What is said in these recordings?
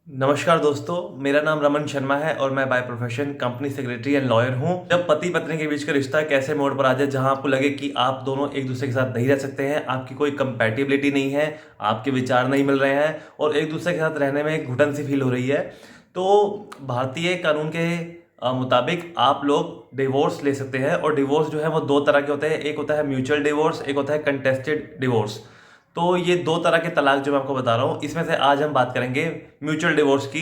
नमस्कार दोस्तों, मेरा नाम रमन शर्मा है और मैं by profession company secretary and lawyer हूं। जब पति पत्नी के बीच का रिश्ता एक ऐसे मोड़ पर आ जाए जहां आपको लगे कि आप दोनों एक दूसरे के साथ नहीं रह सकते हैं, आपकी कोई कंपैटिबिलिटी नहीं है, आपके विचार नहीं मिल रहे हैं और एक दूसरे के साथ रहने में एक घुटन सी फील हो रही है, तो भारतीय कानून के मुताबिक आप लोग डिवोर्स ले सकते हैं। और डिवोर्स जो है वो दो तरह के होते हैं, एक होता है म्यूचुअल डिवोर्स, एक होता है कंटेस्टेड डिवोर्स। तो ये दो तरह के तलाक जो मैं आपको बता रहा हूँ, इसमें से आज हम बात करेंगे म्यूचुअल डिवोर्स की।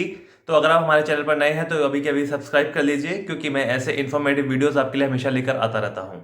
तो अगर आप हमारे चैनल पर नए हैं तो अभी के अभी सब्सक्राइब कर लीजिए, क्योंकि मैं ऐसे इन्फॉर्मेटिव वीडियोस आपके लिए हमेशा लेकर आता रहता हूँ।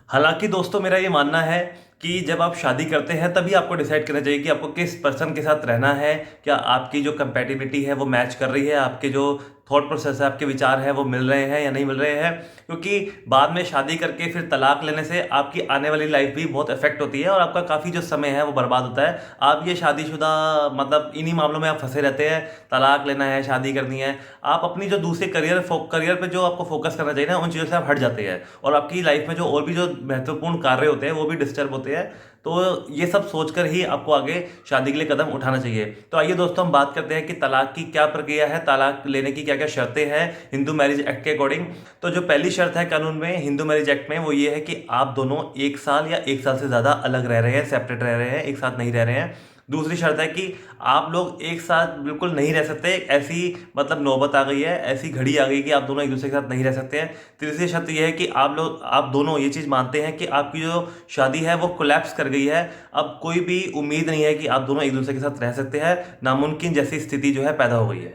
हालांकि दोस्तों, मेरा ये मानना है कि जब आप शादी करते हैं तभी आपको डिसाइड करना चाहिए कि आपको किस पर्सन के साथ रहना है। क्या आपकी जो कंपैटिबिलिटी है वो मैच कर रही है, आपके जो थॉट प्रोसेस है, आपके विचार हैं वो मिल रहे हैं या नहीं मिल रहे हैं। क्योंकि बाद में शादी करके फिर तलाक लेने से आपकी आने वाली लाइफ भी बहुत इफेक्ट होती है और आपका काफ़ी जो समय है वो बर्बाद होता है। आप ये शादीशुदा मतलब इन्हीं मामलों में आप फंसे रहते हैं, तलाक लेना है, शादी करनी है, आप अपनी जो दूसरे करियर पे जो आपको फोकस करना चाहिए ना, उन चीज़ों से आप हट जाते हैं और आपकी लाइफ में जो और भी जो महत्वपूर्ण कार्य होते हैं वो भी डिस्टर्ब होते हैं। तो ये सब सोचकर ही आपको आगे शादी के लिए कदम उठाना चाहिए। तो आइए दोस्तों, हम बात करते हैं कि तलाक की क्या प्रक्रिया है, तलाक लेने की क्या क्या शर्तें हैं हिंदू मैरिज एक्ट के अकॉर्डिंग। तो जो पहली शर्त है कानून में, हिंदू मैरिज एक्ट में, वो ये है कि आप दोनों एक साल या एक साल से ज़्यादा अलग रह रहे हैं, सेपरेट रह रहे हैं, एक साथ नहीं रह रहे हैं। दूसरी शर्त है कि आप लोग एक साथ बिल्कुल नहीं रह सकते, ऐसी मतलब नौबत आ गई है, ऐसी घड़ी आ गई कि आप दोनों एक दूसरे के साथ नहीं रह सकते हैं। तीसरी शर्त यह है कि आप दोनों ये चीज़ मानते हैं कि आपकी जो शादी है वो कोलैप्स कर गई है, अब कोई भी उम्मीद नहीं है कि आप दोनों एक दूसरे के साथ रह सकते हैं, नामुमकिन जैसी स्थिति जो है पैदा हो गई है।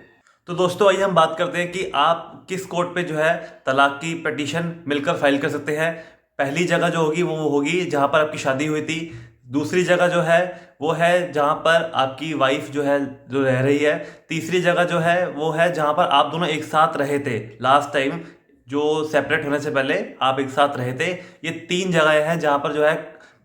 तो दोस्तों, आइए हम बात करते हैं कि आप किस कोर्ट पे जो है तलाक की पिटीशन मिलकर फाइल कर सकते हैं। पहली जगह जो होगी वो होगी जहां पर आपकी शादी हुई थी। दूसरी जगह जो है वो है जहां पर आपकी वाइफ जो है जो रह रही है। तीसरी जगह जो है वो है जहां पर आप दोनों एक साथ रहे थे लास्ट टाइम, जो सेपरेट होने से पहले आप एक साथ रहे थे। ये तीन जगह हैं जहां पर जो है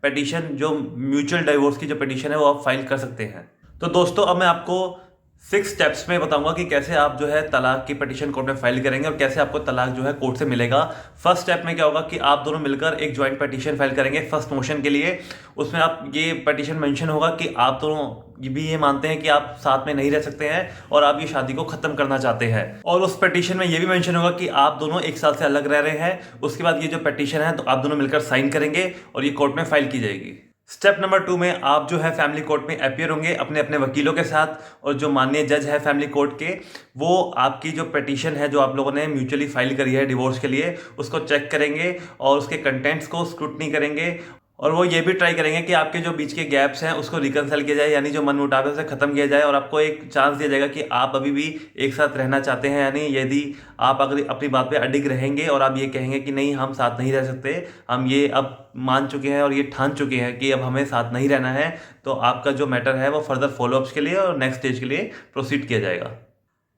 पिटीशन, जो म्यूचुअल डाइवोर्स की जो पिटीशन है वो आप फाइल कर सकते हैं। तो दोस्तों, अब मैं आपको 6 स्टेप्स में बताऊंगा कि कैसे आप जो है तलाक की पिटीशन कोर्ट में फाइल करेंगे और कैसे आपको तलाक जो है कोर्ट से मिलेगा। फर्स्ट स्टेप में क्या होगा कि आप दोनों मिलकर एक ज्वाइंट पिटीशन फाइल करेंगे फर्स्ट मोशन के लिए। उसमें आप ये पिटीशन मेंशन होगा कि आप दोनों भी ये मानते हैं कि आप साथ में नहीं रह सकते हैं और आप ये शादी को खत्म करना चाहते हैं। और उस पिटीशन में ये भी मेंशन होगा कि आप दोनों एक साल से अलग रह रहे हैं। उसके बाद ये जो पिटीशन है तो आप दोनों मिलकर साइन करेंगे और ये कोर्ट में फाइल की जाएगी। स्टेप नंबर 2 में आप जो है फैमिली कोर्ट में अपियर होंगे अपने अपने वकीलों के साथ, और जो माननीय जज है फैमिली कोर्ट के, वो आपकी जो पिटीशन है जो आप लोगों ने म्यूचुअली फाइल करी है डिवोर्स के लिए, उसको चेक करेंगे और उसके कंटेंट्स को स्क्रूटनी करेंगे। और वो ये भी ट्राई करेंगे कि आपके जो बीच के गैप्स हैं उसको रिकंसल किया जाए, यानी जो मनमुटाव है उसे खत्म किया जाए, और आपको एक चांस दिया जाएगा कि आप अभी भी एक साथ रहना चाहते हैं। यानी यदि आप अगर अपनी बात पे अडिग रहेंगे और आप ये कहेंगे कि नहीं, हम साथ नहीं रह सकते, हम ये अब मान चुके हैं और ये ठान चुके हैं कि अब हमें साथ नहीं रहना है, तो आपका जो मैटर है वो फर्दर फॉलोअप्स के लिए और नेक्स्ट स्टेज के लिए प्रोसीड किया जाएगा।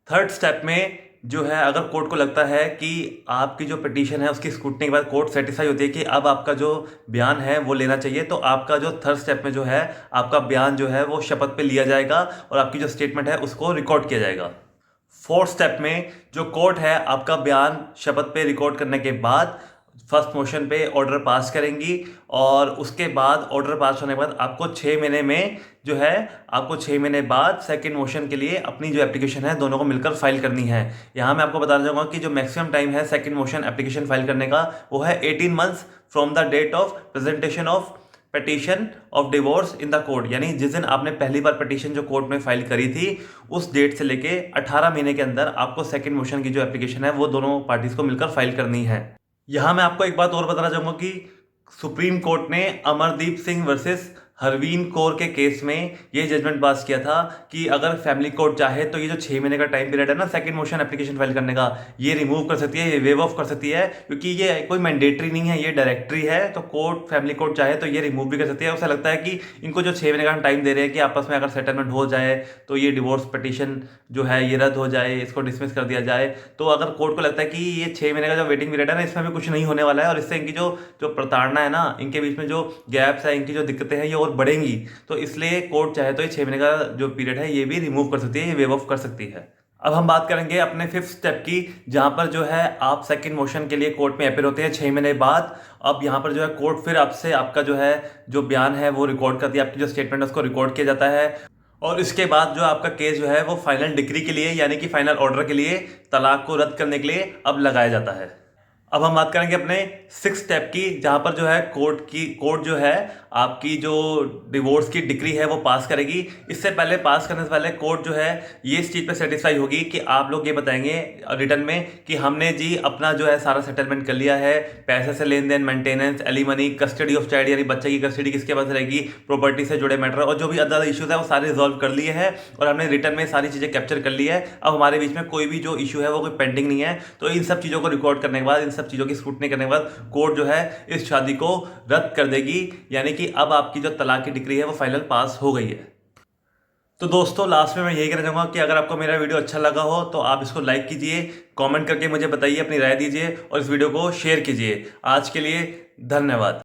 थर्ड स्टेप में जो है, अगर कोर्ट को लगता है कि आपकी जो पिटीशन है उसकी स्क्रूटनी के बाद कोर्ट सेटिस्फाई होती है कि अब आपका जो बयान है वो लेना चाहिए, तो आपका जो थर्ड स्टेप में जो है आपका बयान जो है वो शपथ पे लिया जाएगा और आपकी जो स्टेटमेंट है उसको रिकॉर्ड किया जाएगा। फोर्थ स्टेप में जो कोर्ट है आपका बयान शपथ पे रिकॉर्ड करने के बाद फर्स्ट मोशन पे ऑर्डर पास करेंगी, और उसके बाद ऑर्डर पास होने के बाद आपको 6 महीने में जो है, आपको 6 महीने बाद सेकंड मोशन के लिए अपनी जो एप्लीकेशन है दोनों को मिलकर फाइल करनी है। यहाँ मैं आपको बताना चाहूँगा कि जो मैक्सिमम टाइम है सेकंड मोशन एप्लीकेशन फाइल करने का वो है 18 months from the date of presentation of petition of divorce in the court. यानी जिस दिन आपने पहली बार पिटीशन जो कोर्ट में फाइल करी थी उस डेट से लेके 18 महीने के अंदर आपको सेकंड मोशन की जो एप्लीकेशन है वो दोनों पार्टीज को मिलकर फाइल करनी है। यहाँ मैं आपको एक बात और बताना चाहूँगा कि सुप्रीम कोर्ट ने अमरदीप सिंह वर्सेस हरवीन कौर के केस में ये जजमेंट पास किया था कि अगर फैमिली कोर्ट चाहे तो ये जो 6 महीने का टाइम पीरियड है ना सेकंड मोशन एप्लीकेशन फाइल करने का, ये रिमूव कर सकती है, ये वेव ऑफ कर सकती है, क्योंकि ये कोई मैंडेटरी नहीं है, ये डायरेक्टरी है। तो कोर्ट, फैमिली कोर्ट चाहे तो ये रिमूव भी कर सकती है। उसे लगता है कि इनको जो 6 महीने का टाइम दे रहे हैं कि आपस में अगर सेटलमेंट हो जाए तो ये डिवोर्स पिटीशन जो है ये रद्द हो जाए, इसको डिसमिस कर दिया जाए। तो अगर कोर्ट को लगता है कि ये 6 महीने का जो वेटिंग पीरियड है ना, इसमें भी कुछ नहीं होने वाला है और इससे इनकी जो जो प्रताड़ना है ना, इनके बीच में जो गैप्स है, इनकी जो दिक्कतें हैं ये और बढ़ेंगी, तो इसलिए कोर्ट चाहे तो ये 6 महीने का जो पीरियड है ये भी रिमूव कर सकती है, ये वेव ऑफ कर सकती है। अब हम बात करेंगे अपने फिफ्थ स्टेप की, जहां पर जो है आप सेकंड मोशन के लिए कोर्ट में अपेयर होते हैं 6 महीने बाद। अब यहाँ पर जो है कोर्ट फिर आपसे आपका जो है जो बयान है वो रिकॉर्ड करती है, आपकी जो स्टेटमेंट है उसको रिकॉर्ड किया जाता है। और इसके बाद जो आपका केस जो है वो फाइनल डिक्री के लिए यानी कि फाइनल ऑर्डर के लिए, तलाक को रद्द करने के लिए अब लगाया जाता है। अब हम बात करेंगे अपने सिक्स स्टेप की, जहां पर जो है कोर्ट जो है आपकी जो डिवोर्स की डिक्री है वो पास करेगी। इससे पहले पास करने से पहले कोर्ट जो है ये इस चीज़ पे सेटिस्फाई होगी कि आप लोग ये बताएंगे रिटर्न में कि हमने जी अपना जो है सारा सेटलमेंट कर लिया है, पैसे से लेन देन, maintenance, alimony, custody of child यानी बच्चे की कस्टडी किसके पास रहेगी, प्रॉपर्टी से जुड़े मैटर और जो भी अदर इश्यूज है वो सारे रिजॉल्व कर लिए हैं और हमने रिटर्न में सारी चीज़ें कैप्चर कर ली है। अब हमारे बीच में कोई भी जो इशू है वो कोई पेंडिंग नहीं है। तो इन सब चीज़ों को रिकॉर्ड करने के बाद, इन सब चीज़ों की स्क्रूटनी करने के बाद कोर्ट जो है इस शादी को रद्द कर देगी, यानी कि अब आपकी जो तलाक की डिक्री है वो फाइनल पास हो गई है। तो दोस्तों लास्ट में मैं यही कहना चाहूँगा कि अगर आपको मेरा वीडियो अच्छा लगा हो तो आप इसको लाइक कीजिए, कमेंट करके मुझे बताइए, अपनी राय दीजिए और इस वीडियो को शेयर कीजिए। आज के लिए धन्यवाद।